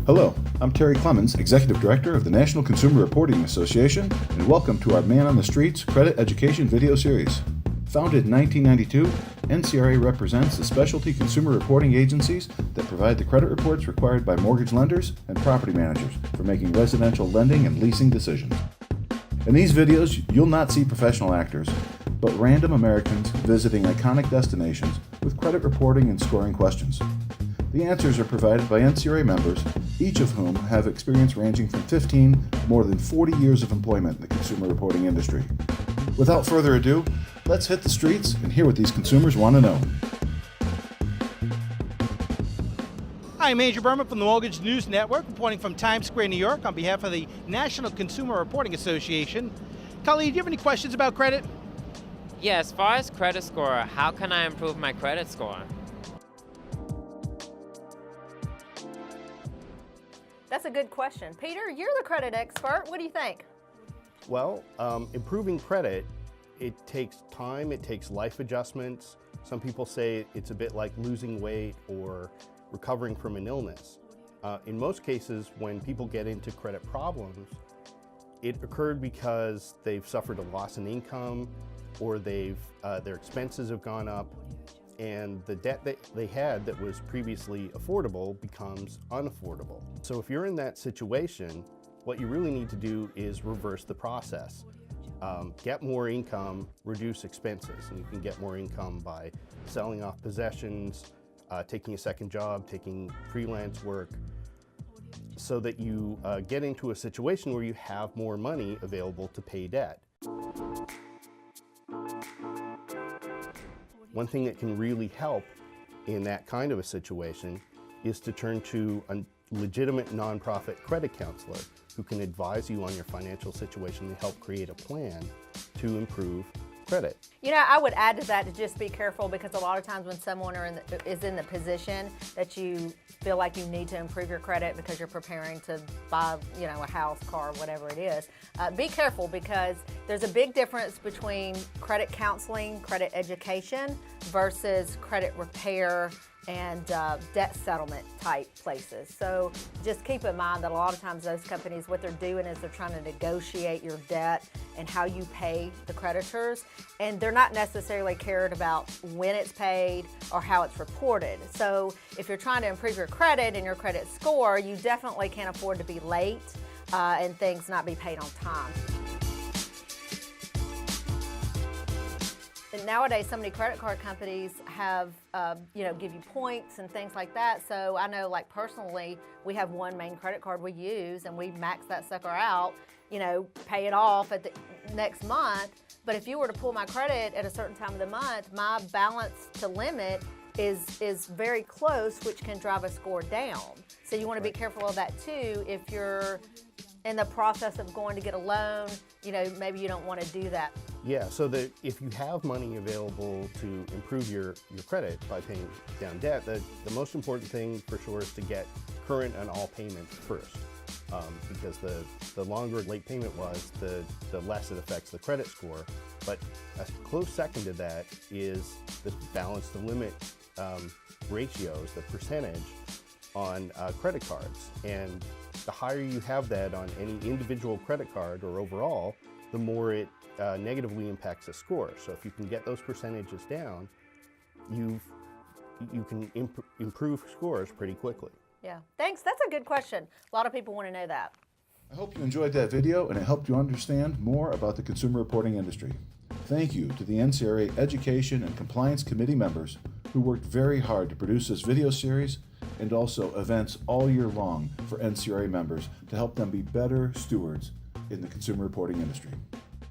Hello, I'm Terry Clemens, Executive Director of the National Consumer Reporting Association, and welcome to our Man on the Streets Credit Education video series. Founded in 1992, NCRA represents the specialty consumer reporting agencies that provide the credit reports required by mortgage lenders and property managers for making residential lending and leasing decisions. In these videos, you'll not see professional actors, but random Americans visiting iconic destinations with credit reporting and scoring questions. The answers are provided by NCRA members, each of whom have experience ranging from 15 to more than 40 years of employment in the consumer reporting industry. Without further ado, let's hit the streets and hear what these consumers want to know. Hi, I'm Andrew Berman from the Mortgage News Network, reporting from Times Square, New York, on behalf of the National Consumer Reporting Association. Khalid, do you have any questions about credit? Yeah, as far as credit score, how can I improve my credit score? That's a good question. Peter, you're the credit expert. What do you think? Well, improving credit, it takes time, it takes life adjustments. Some people say it's a bit like losing weight or recovering from an illness. In most cases, when people get into credit problems, it occurred because they've suffered a loss in income, or their expenses have gone up, and the debt that they had that was previously affordable becomes unaffordable. So if you're in that situation, what you really need to do is reverse the process. Get more income, reduce expenses, and you can get more income by selling off possessions, taking a second job, taking freelance work, so that you get into a situation where you have more money available to pay debt. One thing that can really help in that kind of a situation is to turn to a legitimate nonprofit credit counselor who can advise you on your financial situation and help create a plan to improve credit. You know, I would add to that to just be careful, because a lot of times when someone is in the position that you feel like you need to improve your credit because you're preparing to buy, a house, car, whatever it is, be careful, because there's a big difference between credit counseling, credit education versus credit repair and debt settlement type places. So just keep in mind that a lot of times those companies, what they're doing is they're trying to negotiate your debt and how you pay the creditors, and they're not necessarily cared about when it's paid or how it's reported. So if you're trying to improve your credit and your credit score, you definitely can't afford to be late and things not be paid on time. And nowadays, so many credit card companies have, give you points and things like that. So I know, like personally, we have one main credit card we use, and we max that sucker out, pay it off at the next month. But if you were to pull my credit at a certain time of the month, my balance to limit is very close, which can drive a score down. So you want to be careful of that too. If you're in the process of going to get a loan, maybe you don't want to do that. Yeah, so that if you have money available to improve your credit by paying down debt, the most important thing for sure is to get current on all payments first. Because the longer late payment was, the less it affects the credit score. But a close second to that is the balance to limit ratios, the percentage on credit cards. And the higher you have that on any individual credit card or overall, the more it negatively impacts the score. So if you can get those percentages down, you can improve scores pretty quickly. Yeah, thanks. That's a good question. A lot of people want to know that. I hope you enjoyed that video and it helped you understand more about the consumer reporting industry. Thank you to the NCRA Education and Compliance Committee members who worked very hard to produce this video series, and also events all year long for NCRA members to help them be better stewards in the consumer reporting industry.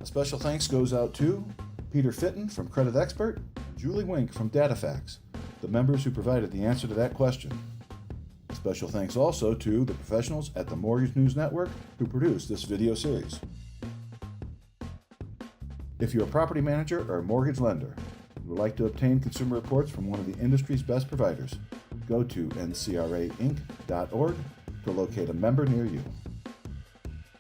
A special thanks goes out to Peter Fitton from Credit Expert, Julie Wink from DataFacts, the members who provided the answer to that question. Special thanks also to the professionals at the Mortgage News Network who produced this video series. If you're a property manager or a mortgage lender and would like to obtain consumer reports from one of the industry's best providers, go to ncrainc.org to locate a member near you.